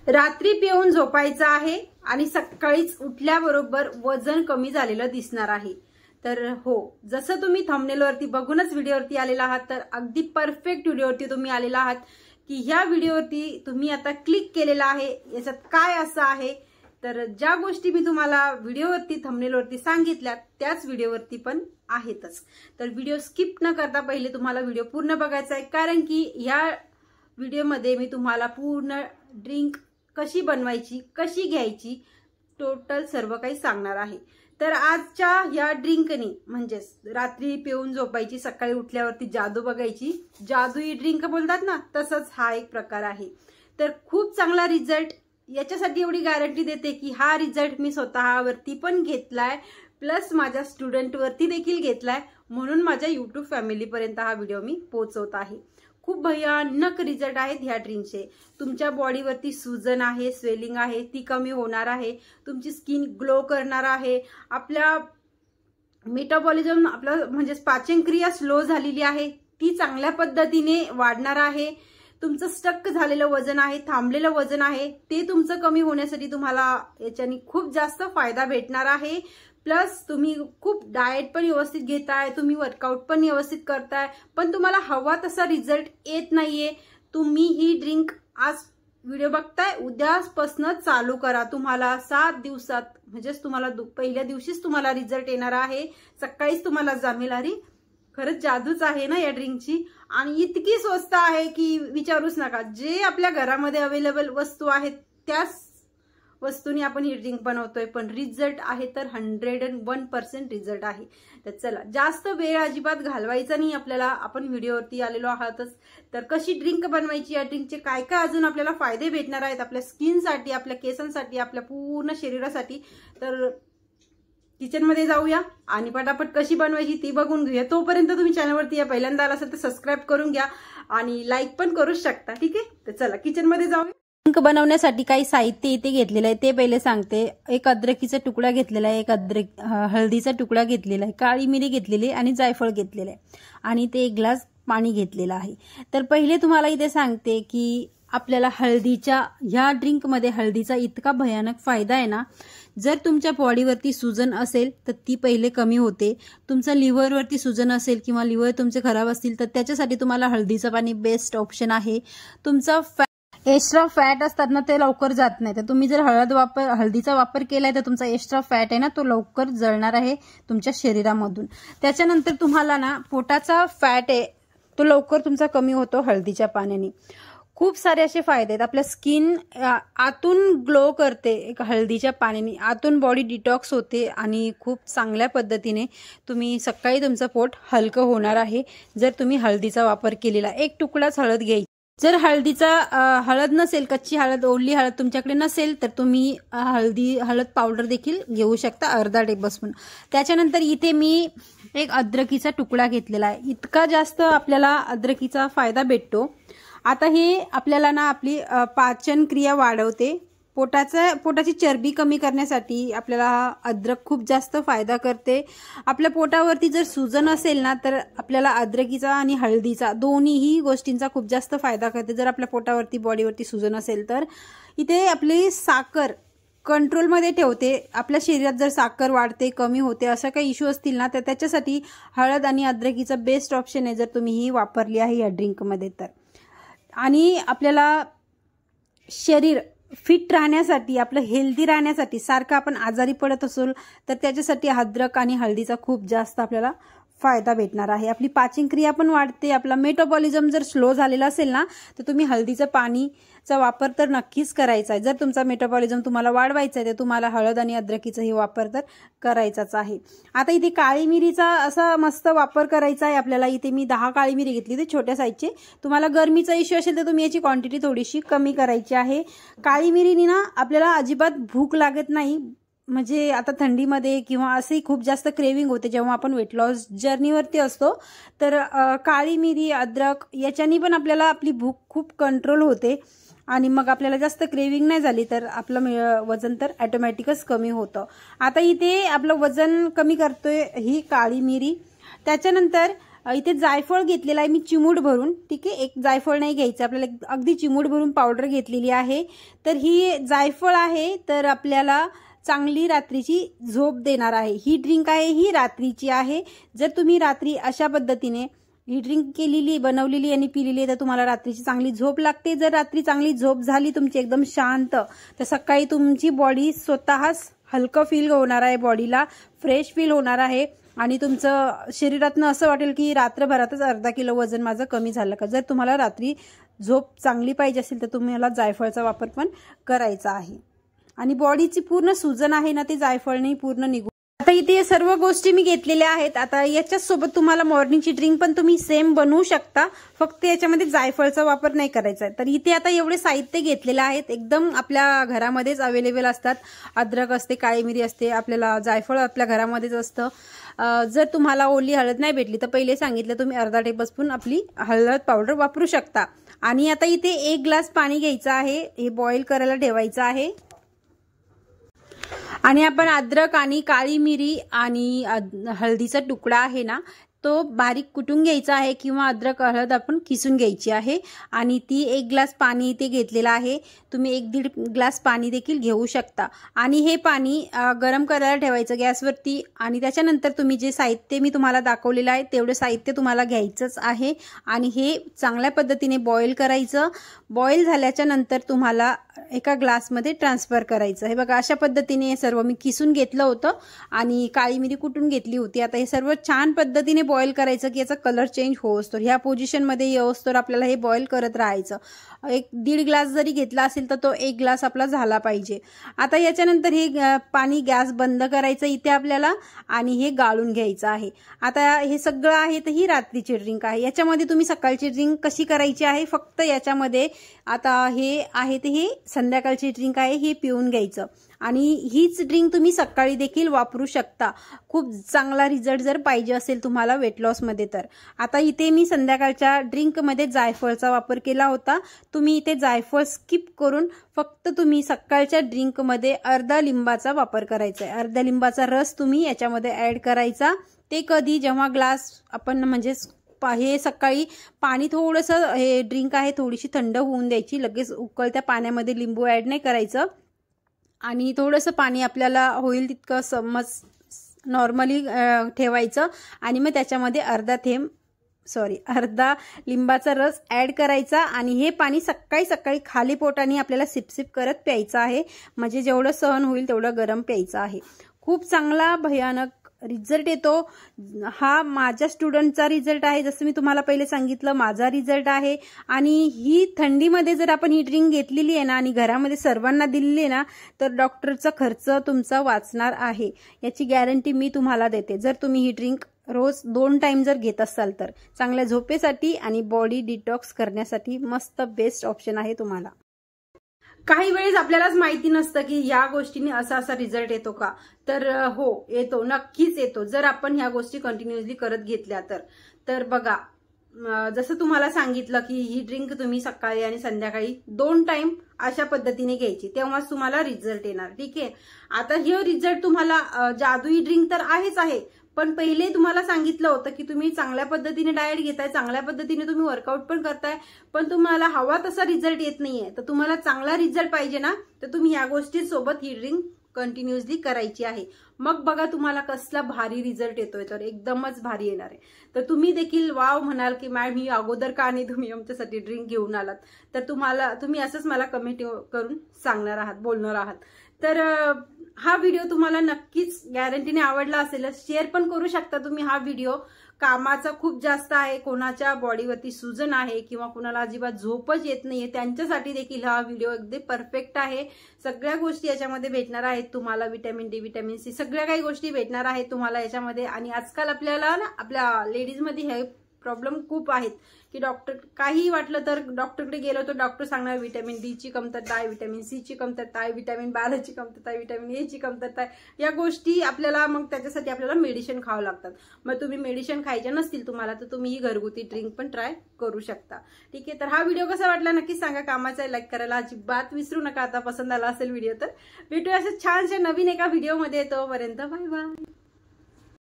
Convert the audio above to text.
रात्री पिऊन झोपायचं आहे आणि सकाळीच उठल्याबरोबर वजन कमी झालेलं दिसणार आहे। तर हो, जसं तुम्ही थंबनेलवरती बघूनच व्हिडिओवरती आलेला आहात, तर अगदी परफेक्ट व्हिडिओवरती तुम्ही आलेला आहात की ह्या व्हिडिओवरती तुम्ही आता क्लिक केलेला आहे। याच्यात काय असं आहे, तर ज्या गोष्टी मी तुम्हाला व्हिडिओवरती थंबनेलवरती सांगितल्या त्याच व्हिडिओवरती पण आहेतच। तर व्हिडिओ स्किप न करता पहिले तुम्हाला व्हिडिओ पूर्ण बघायचा आहे, कारण की ह्या व्हिडिओमध्ये मी तुम्हाला पूर्ण ड्रिंक कशी बनवायची, कशी घ्यायची, टोटल सर्व काही सांगणार आहे। तर आजच्या या ड्रिंकने म्हणजे रात्री पिऊन झोपायची, सकाळी उठल्यावरती जादू बघायची, जादुई ड्रिंक बोलतात ना, तसंच हा एक प्रकार आहे। तर खूप चांगला रिझल्ट, याच्यासाठी एवढी गॅरंटी देते की हा रिझल्ट मी स्वतःवरती पण घेतलाय, प्लस माझ्या स्टुडंट वरती देखील घेतलाय, म्हणून माझ्या YouTube फॅमिली पर्यंत हा व्हिडिओ मी पोहोचवत आहे। खूप भयानक रिझल्ट आहेत ह्या ड्रिंकचे। तुमच्या बॉडीवरती सुजन आहे, स्वेलिंग आहे, ती कमी होणार आहे, तुमची स्किन ग्लो करणार आहे, आपल्या मेटाबॉलिझम, आपलं म्हणजे पाचन क्रिया स्लो झालेली आहे ती चांगल्या पद्धतीने वाढणार आहे। तुमचं स्टक झालेलं वजन आहे, थांबलेलं वजन आहे, ते तुमचं कमी होण्यासाठी तुम्हाला याच्याने खूप जास्त फायदा भेटणार आहे। प्लस तुम्ही खूप डाएट पण व्यवस्थित घेताय, तुम्ही वर्कआउट पण व्यवस्थित करताय, पण तुम्हाला हवा तसा रिझल्ट येत नाहीये। तुम्ही ही ड्रिंक आज व्हिडिओ बघताय, उद्यापासून चालू करा। तुम्हाला 7 दिवसात म्हणजेच तुम्हाला पहिल्या दिवशीच तुम्हाला रिझल्ट येणार आहे, सकाळीच तुम्हाला जमेल। अरे खरंच जादूच आहे ना या ड्रिंकची, आणि इतकी स्वस्त आहे की विचारूच नका। जे आपल्या घरामध्ये अवेलेबल वस्तू आहेत त्याच वस्तूंनी आपण ही ड्रिंक बनवतोय, पण रिझल्ट आहे तर 101% रिझल्ट आहे। तर चला, जास्त वेळ अजिबात घालवायचा नाही आपल्याला, आपण व्हिडिओवरती आलेलो आहातच। तर कशी ड्रिंक बनवायची, या ड्रिंकचे काय काय अजून आपल्याला फायदे भेटणार आहेत आपल्या स्किनसाठी, आपल्या केसांसाठी, आपल्या पूर्ण शरीरासाठी, तर किचनमध्ये जाऊया आणि पटापट कशी बनवायची ती बघून घेऊया। तोपर्यंत तुम्ही चॅनलवरती या पहिल्यांदा आला असेल तर सबस्क्राईब करून घ्या आणि लाईक पण करू शकता, ठीक आहे। तर चला किचनमध्ये जाऊया। ड्रिंक बनवण्यासाठी काही साहित्य इथे घेतलेलं आहे ते पहिले सांगते। एक अद्रकीचा तुकडा घेतलेला आहे, एक हळदीचा तुकडा घेतलेला आहे, काळी मिरी घेतलेली आणि जायफळ घेतलेलं आहे, आणि ते 1 ग्लास पाणी घेतलेलं आहे। तर पहिले तुम्हाला इथे सांगते की आपल्याला ह्या ड्रिंकमध्ये हळदीचा इतका भयानक फायदा आहे ना, जर तुमच्या बॉडीवरती सुजन असेल तर ती पहिले कमी होते। तुमच्या लिव्हरवरती सुजन असेल किंवा लिव्हर तुमचे खराब असतील तर त्याच्यासाठी तुम्हाला हळदीचं पाणी बेस्ट ऑप्शन आहे। तुमचा एक्स्ट्रा फॅट असतात ना ते लवकर जात नाही, तर तुम्ही जर हळदीचा वापर केलाय तर तुमचा एक्स्ट्रा फॅट आहे ना तो लवकर जळणार आहे तुमच्या शरीरामधून। त्याच्यानंतर तुम्हाला ना पोटाचा फॅट आहे तो लवकर तुमचा कमी होतो हळदीच्या पाण्याने। खूप सारे असे फायदे आहेत। आपल्या स्किन आतून ग्लो करते एक हळदीच्या पाण्याने, आतून बॉडी डिटॉक्स होते आणि खूप चांगल्या पद्धतीने तुम्ही सकाळी तुमचं पोट हलकं होणार आहे जर तुम्ही हळदीचा वापर केलेला। 1 तुकडाच हळद घ्यायची। जर हळद नसेल, कच्ची हळद, ओली हळद तुमच्याकडे नसेल तर तुम्ही हळद पावडर देखील घेऊ शकता, अर्धा टेबलस्पून। त्याच्यानंतर इथे मी एक अद्रकीचा तुकडा घेतलेला आहे। इतका जास्त आपल्याला अद्रकीचा फायदा भेटतो। आता हे आपल्याला ना आपली पाचन क्रिया वाढवते, पोटाची चरबी कमी करण्यासाठी आपल्याला अद्रक खूप जास्त फायदा करते। आपल्या पोटावरती जर सुजन असेल ना तर आपल्याला अद्रकीचा आणि हळदीचा दोन्हीही गोष्टींचा खूप जास्त फायदा करते। जर आपल्या पोटावरती बॉडीवरती सुजन असेल तर इथे आपली साखर कंट्रोलमध्ये ठेवते। आपल्या शरीरात जर साखर वाढते, कमी होते, असं काही इश्यू असतील ना तर त्याच्यासाठी हळद आणि अद्रकीचा बेस्ट ऑप्शन आहे जर तुम्ही ही वापरली आहे या ड्रिंकमध्ये तर। आणि आपल्याला शरीर फिट राहण्यासाठी, आपलं हेल्दी राहण्यासाठी, सारखं आपण आजारी पडत असू तर त्याच्यासाठी अद्रक आणि हळदीचा खूप जास्त आपल्याला फायदा भेटणार आहे। आपली पाचन क्रिया पण वाढते। आपला मेटाबॉलिझम जर स्लो झालेला असेल ना तर तुम्ही हळदीचं पाणीचा वापर तर नक्कीच करायचा आहे। जर तुमचा मेटाबॉलिझम तुम्हाला वाढवायचा आहे तर तुम्हाला हळद आणि अद्रकीचाही वापर तर करायचाच आहे। आता इथे काळी मिरीचा असा मस्त वापर करायचा आहे आपल्याला। इथे मी 10 काळी मिरी घेतली, ते छोट्या साईजचे। तुम्हाला गरमीचा इश्यू असेल तर तुम्ही याची क्वांटिटी थोडीशी कमी करायची आहे। काळी मिरीनी ना आपल्याला अजिबात भूक लागत नाही, म्हणजे आता थंडीमध्ये किंवा असे खूप जास्त क्रेविंग होते जेव्हा आपण वेट लॉस जर्नीवरती असतो, तर काळी मिरी, अद्रक याच्यानी पण आपल्याला आपली भूक खूप कंट्रोल होते आणि मग आपल्याला जास्त क्रेविंग नाही झाली तर आपलं वजन तर ऑटोमॅटिकच कमी होतं। आता इथे आपलं वजन कमी करतोय ही काळी मिरी। त्याच्यानंतर इथे जायफळ घेतलेला आहे मी चिमूट भरून, ठीक आहे. एक जायफळ नाही घ्यायचं आपल्याला, अगदी चिमूट भरून पावडर घेतलेली आहे. तर ही जायफळ आहे तर आपल्याला चांगली रात्रीची झोप देणार आहे. ही ड्रिंक आहे ही रात्रीची आहे. जर तुम्ही रात्री अशा पद्धतीने ही ड्रिंक केलेली, बनवलेली आणि पिलेली आहे तर तुम्हाला रात्रीची चांगली झोप लागते. जर रात्री चांगली झोप झाली तुमची एकदम शांत, तर सकाळी तुमची बॉडी स्वतःच हलकं फील होणार आहे, बॉडीला फ्रेश फील होणार आहे आणि तुमचं शरीरातनं असं वाटेल की रात्रभरातच अर्धा किलो वजन माझं कमी झालं का. जर तुम्हाला रात्री झोप चांगली पाहिजे असेल तर तुम्हाला जायफळचा वापर पण करायचा आहे. आणि बॉडीची पूर्ण सूजन आहे ना ते जायफळने पूर्ण निघून. आता इथे सर्व गोष्टी मी घेतलेल्या आहेत. आता याच्यासोबत तुम्हाला मॉर्निंगची ड्रिंक पण तुम्ही सेम बनवू शकता, फक्त याच्यामध्ये जायफळचा वापर नाही करायचा आहे. तर इथे आता एवढे साहित्य घेतलेले आहेत, एकदम आपल्या घरामध्येच अवेलेबल असतात. अद्रक असते, काळी मिरी असते, आपल्याला जायफळ आपल्या घरामध्येच असतं. जर तुम्हाला ओली हळद नाही भेटली तर पहिले सांगितलं तुम्ही अर्धा टेबलस्पून आपली हळद पावडर वापरू शकता. आणि आता इथे 1 ग्लास पाणी घ्यायचं आहे, हे बॉईल करायला ठेवायचं आहे. आणि आपण अद्रक आणि काळी मिरी आणि हळदीचा तुकडा आहे ना तो बारीक कुटून घ्यायचा आहे किंवा अद्रक हळद आपण किसून घ्यायची आहे. आणि ती 1 ग्लास पाणी इथे घेतलेला आहे, तुम्ही 1-1.5 ग्लास पाणी देखील घेऊ शकता. आणि हे पाणी गरम करायला ठेवायचं गॅसवरती. आणि त्याच्यानंतर तुम्ही जे साहित्य मी तुम्हाला दाखवलेलं आहे तेवढं साहित्य तुम्हाला घ्यायचंच आहे आणि हे चांगल्या पद्धतीने बॉईल करायचं. बॉईल झाल्याच्या नंतर तुम्हाला एका ग्लासमध्ये ट्रान्सफर करायचं. हे बघा अशा पद्धतीने हे सर्व मी किसून घेतलं होतं आणि काळी मिरी कुटून घेतली होती. आता हे सर्व छान पद्धतीने बॉईल करायचं की याचा कलर चेंज होतोर, ह्या पोझिशनमध्ये येऊस्तोर आपल्याला हे बॉईल करत राहायचं. 1-1.5 ग्लास जरी घेतला असेल तर तो 1 ग्लास आपला झाला पाहिजे. आता याच्यानंतर हे पाणी गॅस बंद करायचं इथे आपल्याला आणि हे गाळून घ्यायचं आहे. आता हे सगळं आहे तर ही रात्रीची ड्रिंक आहे. याच्यामध्ये तुम्ही सकाळची ड्रिंक कशी करायची आहे, फक्त याच्यामध्ये आता हे आहे ते हे संध्याकाळची ड्रिंक आहे, हे पिऊन घ्यायचं. आणि हीच ड्रिंक तुम्ही सकाळी देखील वापरू शकता. खूप चांगला रिझल्ट जर पाहिजे असेल तुम्हाला वेट लॉसमध्ये तर. आता इथे मी संध्याकाळच्या ड्रिंकमध्ये जायफळचा वापर केला होता. तुम्ही इथे जायफळ स्किप करून फक्त तुम्ही सकाळच्या ड्रिंकमध्ये अर्धा लिंबाचा वापर करायचा आहे. अर्ध्या लिंबाचा रस तुम्ही याच्यामध्ये ऍड करायचा. ते कधी जेव्हा ग्लास आपण म्हणजे हे सकाळी पाणी थोडंसं, हे ड्रिंक आहे थोडीशी थंड होऊन द्यायची, लगेच उकळत्या पाण्यामध्ये लिंबू ऍड नाही करायचं. आणि थोडंसं पाणी आपल्याला होईल तितकं समज नॉर्मली ठेवायचं आणि मग त्याच्यामध्ये अर्धा लिंबाचा रस ऍड करायचा. आणि हे पाणी सकाळी सकाळी खाली पोटाने आपल्याला सिप करत प्यायचं आहे, म्हणजे जेवढं सहन होईल तेवढं गरम प्यायचं आहे. खूप चांगला भयानक रिझल्ट येतो. हा माझ्या स्टुडंटचा रिझल्ट आहे, जसं मी तुम्हाला पहिले सांगितलं माझा रिझल्ट आहे. आणि ही थंडीमध्ये जर आपण ही ड्रिंक घेतलेली आहे ना आणि घरामध्ये सर्वांना दिलेली आहे ना तर डॉक्टरचा खर्च तुमचा वाचणार आहे, याची गॅरंटी मी तुम्हाला देते. जर तुम्ही ही ड्रिंक रोज 2 टाइम जर घेत असाल तर चांगल्या झोपेसाठी आणि बॉडी डिटॉक्स करण्यासाठी मस्त बेस्ट ऑप्शन आहे तुम्हाला. काही वेळेस आपल्यालाच माहिती नसतं की या गोष्टीने असा रिझल्ट येतो का, तर हो येतो, नक्कीच येतो जर आपण ह्या गोष्टी कंटिन्युअसली करत घेतल्या तर. बघा जसं तुम्हाला सांगितलं की ही ड्रिंक तुम्ही सकाळी आणि संध्याकाळी 2 टाइम अशा पद्धतीने घ्यायची, तेव्हाच तुम्हाला रिझल्ट येणार. ठीक आहे. आता हे रिझल्ट तुम्हाला जादुई ड्रिंक तर आहेच आहे, पण पहिले तुम्हाला सांगितलं होतं की तुम्ही चांगल्या पद्धतीने डाएट घेताय, चांगल्या पद्धतीने तुम्ही वर्कआउट पण करताय, पण तुम्हाला हवा तसा रिझल्ट येत नाहीये. तर तुम्हाला चांगला रिझल्ट पाहिजे ना, तर तुम्ही या गोष्टींसोबत ही ड्रिंक कंटिन्युअसली करायची आहे. मग बघा तुम्हाला कसला भारी रिझल्ट येतोय, तर एकदमच भारी येणार आहे. तर तुम्ही देखील वाव म्हणाल की मॅडम ही अगोदर का नाही तुम्ही आमच्यासाठी ड्रिंक घेऊन आलात, तर तुम्ही असंच मला कमेंट करून सांगणार आहात, बोलणार आहात. तर हा व्हिडिओ तुम्हाला नक्कीच गॅरंटीने आवडला असेल. शेअर पण करू शकता तुम्ही हा व्हिडिओ. कामाचा खूप जास्त आहे, कोणाच्या बॉडीवरती सुजन आहे किंवा कोणाला अजिबात झोपच येत नाहीये, त्यांच्यासाठी देखील हा व्हिडिओ अगदी परफेक्ट आहे. सगळ्या गोष्टी याच्यामध्ये भेटणार आहेत तुम्हाला, व्हिटॅमिन डी, व्हिटॅमिन सी, सगळ्या काही गोष्टी भेटणार आहेत तुम्हाला याच्यामध्ये. आणि आजकाल आपल्याला ना आपल्या लेडीजमध्ये हे प्रॉब्लेम खूप आहेत की डॉक्टर काही वाटलं तर डॉक्टरकडे गेलो तर डॉक्टर सांगणार व्हिटॅमिन डी ची कमतरता आहे, व्हिटॅमिन सी ची कमतरता आहे, व्हिटॅमिन 12 ची कमतरता आहे, व्हिटॅमिन ए ची कमतरता आहे. या गोष्टी आपल्याला मग त्याच्यासाठी आपल्याला मेडिसिन खावं लागतात. मग तुम्ही मेडिसिन खायच्या नसतील तुम्हाला तर तुम्ही ही घरगुती ड्रिंक पण ट्राय करू शकता. ठीक आहे. तर हा व्हिडिओ कसा वाटला नक्की सांगा, कामाचा लाईक करायला अजिबात विसरू नका. आता पसंत आला असेल व्हिडिओ तर भेटूया असं छानशा नवीन एका व्हिडिओमध्ये. तोपर्यंत बाय बाय.